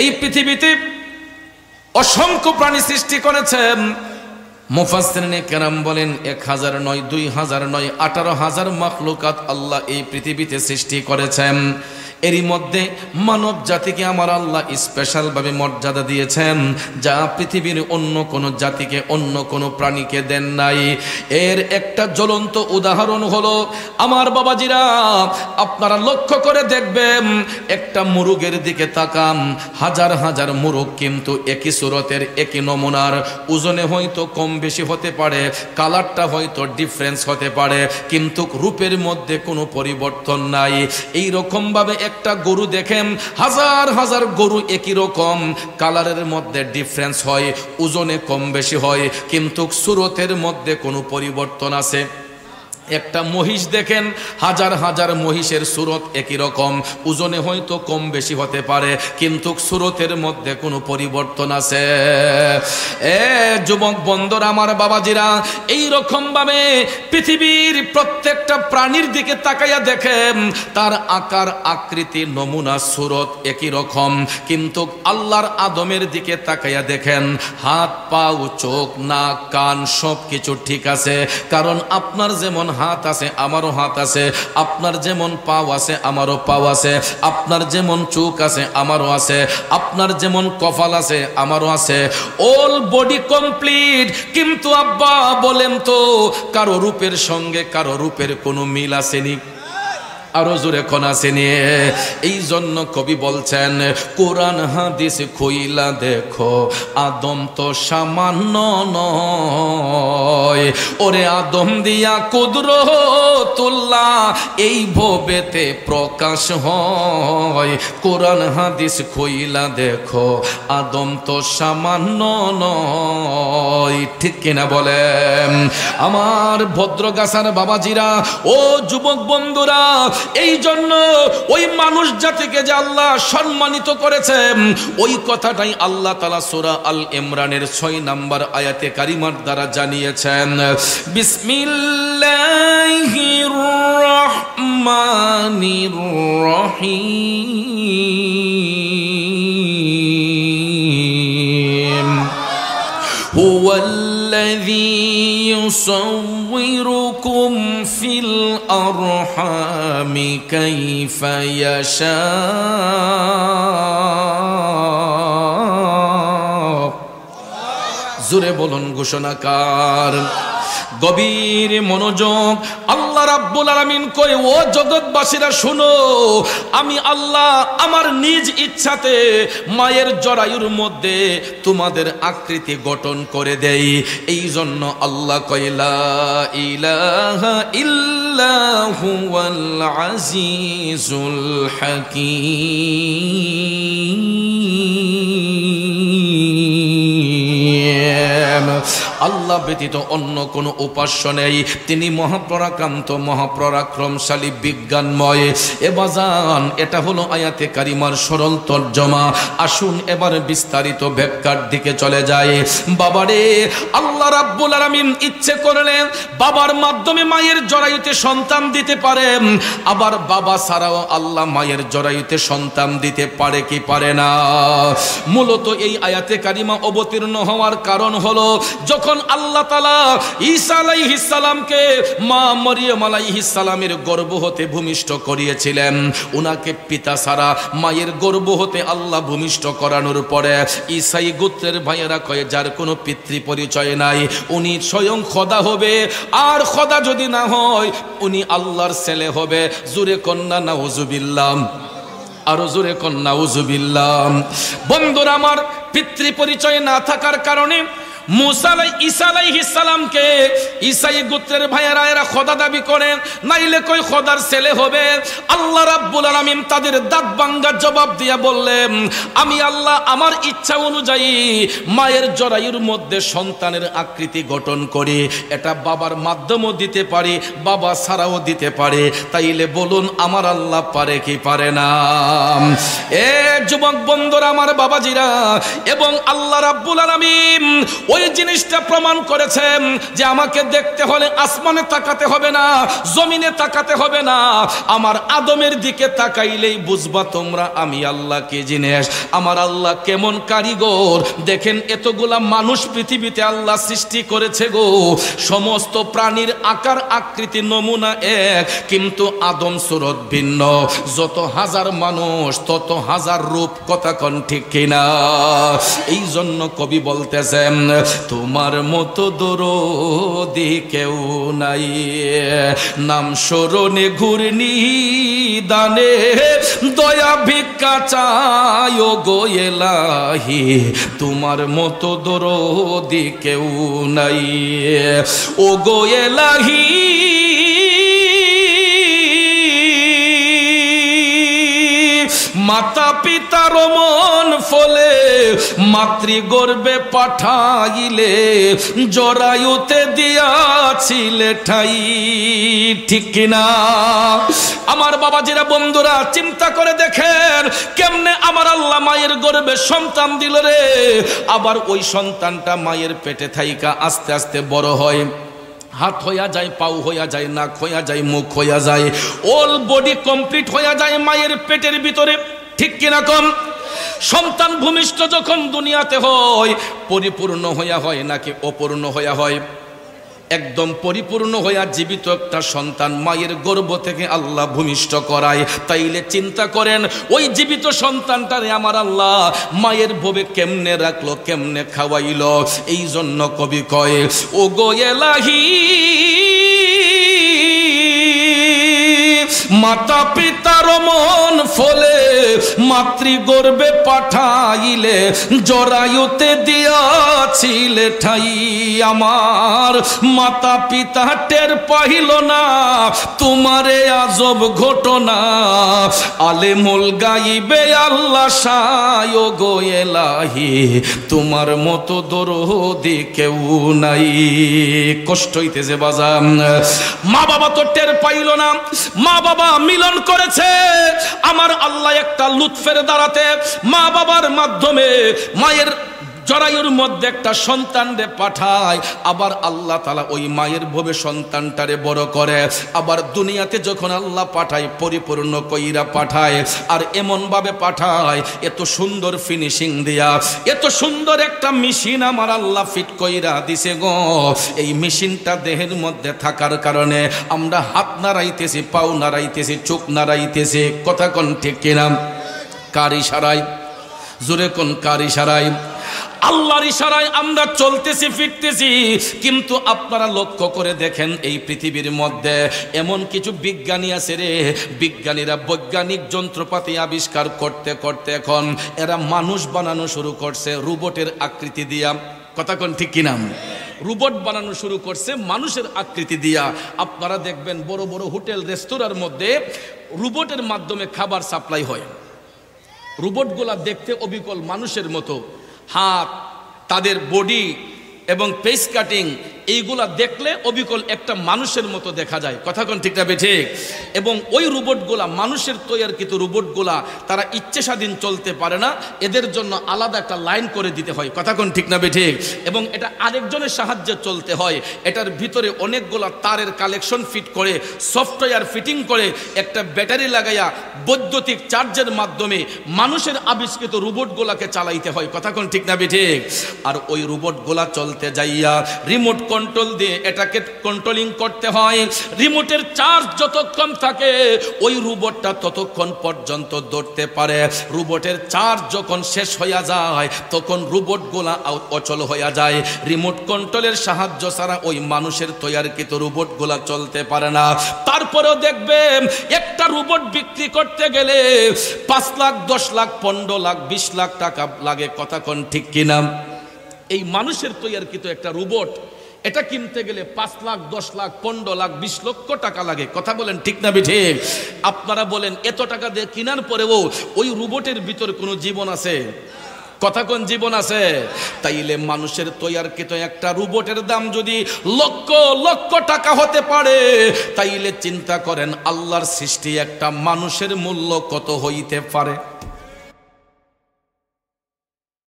এই পৃথিবীতে অসংখ্য প্রাণী সৃষ্টি করেছেন। মুফাসসিরিনে কেরাম বলেন 1000 নয়, 2000 নয়, 18,000 মাখলুকাত আল্লাহ এই পৃথিবীতে সৃষ্টি করেছেন। এরই মধ্যে মানব জাতিকে আমার আল্লাহ স্পেশাল ভাবে মর্যাদা দিয়েছেন, যা পৃথিবীর অন্য কোন জাতিকে, অন্য কোন প্রাণীকে দেন নাই। এর একটা জ্বলন্ত উদাহরণ হলো, আমার বাবাজিরা আপনারা লক্ষ্য করে দেখবেন, একটা মুরগের দিকে তাকান, হাজার হাজার মুরগ কিন্তু একই সুরতের, একই নমুনার, ওজনে হয়তো কম বেশি হতে পারে, কালারটা হয়তো ডিফারেন্স হতে পারে, কিন্তু রূপের মধ্যে কোনো পরিবর্তন নাই। এই রকম ভাবে একটা গরু দেখেন, হাজার হাজার গরু একই রকম, কালারের মধ্যে ডিফারেন্স হয়, ওজনে কম বেশি হয়, কিন্তু সুরতের মধ্যে কোনো পরিবর্তন আছে। একটা মহিষ দেখেন, হাজার হাজার মহিষের সুরত একই রকম, ওজনে হয়তো কম বেশি হতে পারে, কিন্তু সুরতের মধ্যে কোনো পরিবর্তন আছে। যুবক বন্ধুরা, আমার বাবাজিরা, এই রকম ভাবে পৃথিবীর প্রত্যেকটা প্রাণীর দিকে তাকাইয়া দেখেন, তার আকার, আকৃতি, নমুনা, সুরত একই রকম, কিন্তু আল্লাহর আদমের দিকে তাকাইয়া দেখেন, হাত, পা, চোখ, নাক, কান সব কিছু ঠিক আছে। কারণ আপনার যেমন হাত আছে আমারও হাত আছে, আপনার যেমন পাও আছে আমারও পাও আছে, আপনার যেমন চোখ আছে আমারও আছে, আপনার যেমন কপাল আছে আমারও আছে, অল বডি কমপ্লিট। কিন্তু আব্বা বলেন তো, কারো রূপের সঙ্গে কারো রূপের কোনো মিল আসেনি? আরো জোরে কোন আসেনি? এই জন্য কবি বলছেন, কোরআন হাদিস খুইলা দেখো, আদম তো সামান্য নয়, ওরে আদম দিয়া কুদরতুল্লাহ এই ভবেতে প্রকাশ হয়। কোরআন হাদিস খুইলা দেখো, আদম তো সামান্য নয়। ঠিক কিনা বলেন আমার ভদ্রগাছার বাবাজিরা, ও যুবক বন্ধুরা? এই জন্য ওই মানুষ জাতিকে যে আল্লাহ সম্মানিত করেছেন, ওই কথাটাই আল্লাহ তাআলা সূরা আল ইমরানের 6 নম্বর আয়াতে কারিমার দ্বারা জানিয়েছেন। বিসমিল্লাহির রহমানির রহিম, হুয়াল্লাযী يصوركم في الأرحام كيف يشاء। জোরে বলুন ঘোষণাকার, গভীর মনোযোগ। আল্লাহ রাব্বুল আলামিন কয়, ও জগৎবাসীরা শুনো, আমি আল্লাহ আমার নিজ ইচ্ছাতে মায়ের জরায়ুর মধ্যে তোমাদের আকৃতি গঠন করে দেই। এই জন্য আল্লাহ কয়, লা ইলাহা ইল্লা হুয়াল আজিজুল হাকীম। আল্লাহ ব্যতীত অন্য কোনো উপাস্য নেই, তিনি মহাপরাক্রান্ত, মহাপরাক্রমশালী, বিজ্ঞানময়। এবাজান, এটা হলো আয়াতে কারিমার সরল তর্জমা। আসুন এবার বিস্তারিত ব্যাখ্যার দিকে চলে যায়। বাবারে, আল্লাহ রাব্বুল আলামিন ইচ্ছে করলেন বাবার মাধ্যমে মায়ের জরায়ুতে সন্তান দিতে পারেন, আবার বাবা ছাড়াও আল্লাহ মায়ের জরায়ুতে সন্তান দিতে পারে কি পারে না? মূলত এই আয়াতে কারিমা অবতীর্ণ হওয়ার কারণ হলো, যখন আল্লাহ তাআলা ঈসা আলাইহিস সালামকে মা মরিয়ম আলাইহিস সালামের গর্ভ হতে ভূমিষ্ঠ করিয়েছিলেন, উনাকে পিতা ছাড়া মায়ের গর্ভ হতে আল্লাহ ভূমিষ্ঠ করানোর পরে ঈসাই গোত্রের ভাইয়েরা কয়ে, যার কোনো পিতৃ পরিচয় নাই, উনি স্বয়ং খোদা হবে, আর খোদা যদি না হয় উনি আল্লাহর ছেলে হবে। জোরে কন্যা নাউজুবিল্লাহ, আরো জোরে কন্যা নাউজুবিল্লাহ। বন্ধুরা আমার, পিতৃ পরিচয় না থাকার কারণে মুসা ঈসা আলাইহিস সালামকে ঈসাই গোত্রের ভাইয়েরা এরা খোদা দাবি করেন, নাইলে কই খোদার ছেলে হবে। আল্লাহ রাব্বুল আলামিন তাদের দাঁত ভাঙ্গা জবাব দিয়া বললেন, আমি আল্লাহ আমার ইচ্ছা অনুযায়ী মায়ের জরায়ুর মধ্যে সন্তানের আকৃতি গঠন করি, এটা বাবার মাধ্যমেও দিতে পারি, বাবা ছাড়াও দিতে পারে। তাইলে বলুন আমার আল্লাহ পারে কি পারে না? এ যুবক বন্ধুরা, আমার বাবাজিরা, এবং আল্লাহ রাব্বুল আলামিন ওই ওই জিনিসটা প্রমাণ করেছে যে আমাকে দেখতে হলে আসমানে তাকাতে হবে না, জমিনে তাকাতে হবে না, আমার আদমের দিকে তাকাইলেই বুঝবা তোমরা আমি আল্লাহ কি জিনিস, আমার আল্লাহ কেমন কারিগর। দেখেন এতগুলা মানুষ পৃথিবীতে আল্লাহ সৃষ্টি করেছে গো, সমস্ত প্রাণীর আকার আকৃতি নমুনা এক, কিন্তু আদম সুরত ভিন্ন। যত হাজার মানুষ তত হাজার রূপ, কথা কোন ঠিক কিনা? এই জন্য কবি বলতেছেন তোমার মতো দরদি কেউ নাই, নাম স্মরণে ঘূর্ণি দানে দয়া ভিক্ষা চায় গো এলাহি, তোমার মতো দরদি কেউ নাই ও গো এলাহি। মাতা পিতার মন ফলে মাতৃগর্ভে পাঠাইলে জরায়ুতে দিয়াছিলে ঠাই, ঠিক কিনা? আমার বাবাজিরা বন্ধুরা চিন্তা করে দেখেন কেমনে আমার আল্লাহ মায়ের গর্ভে সন্তান দিল রে, আবার ওই সন্তানটা মায়ের পেটে থাইকা আস্তে আস্তে বড় হয়, হাত হইয়া যায়, পাও হইয়া যায়, নাক হইয়া যায়, মুখ হইয়া যায়, অল বডি কমপ্লিট হইয়া যায় মায়ের পেটের ভিতরে, ঠিক কিনা কম? সন্তান ভূমিষ্ঠ যখন দুনিয়াতে হয় পরিপূর্ণ হইয়া হয় নাকি অপূর্ণ হইয়া হয়? একদম পরিপূর্ণ হইয়া জীবিত একটা সন্তান মায়ের গর্ভ থেকে আল্লাহ ভূমিষ্ঠ করায়। তাইলে চিন্তা করেন ওই জীবিত সন্তানটারে আমার আল্লাহ মায়ের ভবে কেমনে রাখলো, কেমনে খাওয়াইল। এই জন্য কবি কয় ও গো এলাহি মাতা পিতার মন ফলে মাতৃগর্ভে পাঠাইলে জরায়ুতে দিয়াছিলে ঠাই, আমার মাতা পিতা টের পাইল না তোমারে আজব ঘটনা, আলেমুল গাইবে আল্লাহ শায় গো এলাহি, তোমার মতো দরদি কেউ নাই। কষ্ট হইতেছে বাজান, মা বাবা তো টের পাইল না, মা বাবা মিলন করেছে আমার আল্লাহ একটা লুৎফের দ্বারাতে, মা বাবার মাধ্যমে মায়ের জরায়ুর মধ্যে একটা সন্তানরে পাঠায়, আবার আল্লাহ তাআলা ওই মায়ের ভবে সন্তানটারে বড় করে, আবার দুনিয়াতে যখন আল্লাহ পাঠায় পরিপূর্ণ কইরা পাঠায়, আর এমন ভাবে পাঠায় এত সুন্দর ফিনিশিং দিয়া, এত সুন্দর একটা মেশিন আমার আল্লাহ ফিট কইরা দিছে গো। এই মেশিনটা দেহের মধ্যে থাকার কারণে আমরা হাত নাড়াইতেছি, পাও নাড়াইতেছি, চোখ নাড়াইতেছি, কথা কোন ঠিক কিনা? কার ইশারায়? জোরে কোন কার ইশারায়? আল্লাহর ইশারায় আমরা চলতেছি ফিরতেছি। কিন্তু আপনারা লক্ষ্য করে দেখেন এই পৃথিবীর মধ্যে এমন কিছু বিজ্ঞানী আছে রে, বিজ্ঞানীরা বৈজ্ঞানিক যন্ত্রপাতি আবিষ্কার করতে করতে এখন এরা মানুষ বানানো শুরু করছে রোবটের আকৃতি দিয়া, কথা কোন ঠিক কিনা? রোবট বানানো শুরু করছে মানুষের আকৃতি দিয়া। আপনারা দেখবেন বড় বড় হোটেল রেস্তোরাঁর মধ্যে রোবটের মাধ্যমে খাবার সাপ্লাই হয়। রোবটগুলা দেখতে অবিকল মানুষের মতো, হাত, তাদের বডি এবং পেস কাটিং এইগুলা দেখলে অবিকল একটা মানুষের মতো দেখা যায়, কথা কোন ঠিক না ঠিক? এবং ওই রোবটগুলা মানুষের তৈরিকৃত রোবটগুলা তারা ইচ্ছে স্বাধীন চলতে পারে না, এদের জন্য আলাদা একটা লাইন করে দিতে হয়, কথা কোন ঠিক না ঠিক? এবং এটা আরেকজনের সাহায্যে চলতে হয়, এটার ভিতরে অনেকগুলা তারের কালেকশন ফিট করে সফটওয়্যার ফিটিং করে একটা ব্যাটারি লাগাইয়া বৈদ্যুতিক চার্জের মাধ্যমে মানুষের আবিষ্কৃত রোবটগুলাকে চালাইতে হয়, কথা কোন ঠিক না ঠিক? আর ওই রোবটগুলা চলতে যাইয়া রিমোট কন্ট্রোল দিয়ে এটাকে কন্ট্রোলিং করতে হয়। রিমোটের চার্জ যতক্ষণ থাকে ওই রোবটটা ততক্ষণ পর্যন্ত দৌড়তে পারে। রোবটের চার্জ যখন শেষ হইয়া যায় তখন রোবটগুলা অচল হইয়া যায়। রিমোট কন্ট্রোলের সাহায্য ছাড়া ওই মানুষের তৈরিকৃত রোবটগুলা চলতে পারে না। তারপরেও দেখবেন একটা রোবট বিক্রি করতে গেলে 5 লাখ, 10 লাখ, 15 লাখ, 20 লাখ টাকা লাগে, কথা কোন ঠিক কিনা? এই মানুষের তৈরিকৃত একটা রোবট এটা কিনতে গেলে 5 লাখ, 10 লাখ, 15 লাখ, 20 লক্ষ টাকা লাগে, কথা বলেন ঠিক না ঠিক? আপনারা বলেন এত টাকা দিয়ে কেনার পরেও ওই রোবটের ভিতরে কোনো জীবন আছে? কথা কোন জীবন আছে? তাইলে মানুষের তৈরিকৃত একটা রোবটের দাম যদি লক্ষ লক্ষ টাকা হতে পারে, তাইলে চিন্তা করেন আল্লাহর সৃষ্টি একটা মানুষের মূল্য কত হইতে পারে।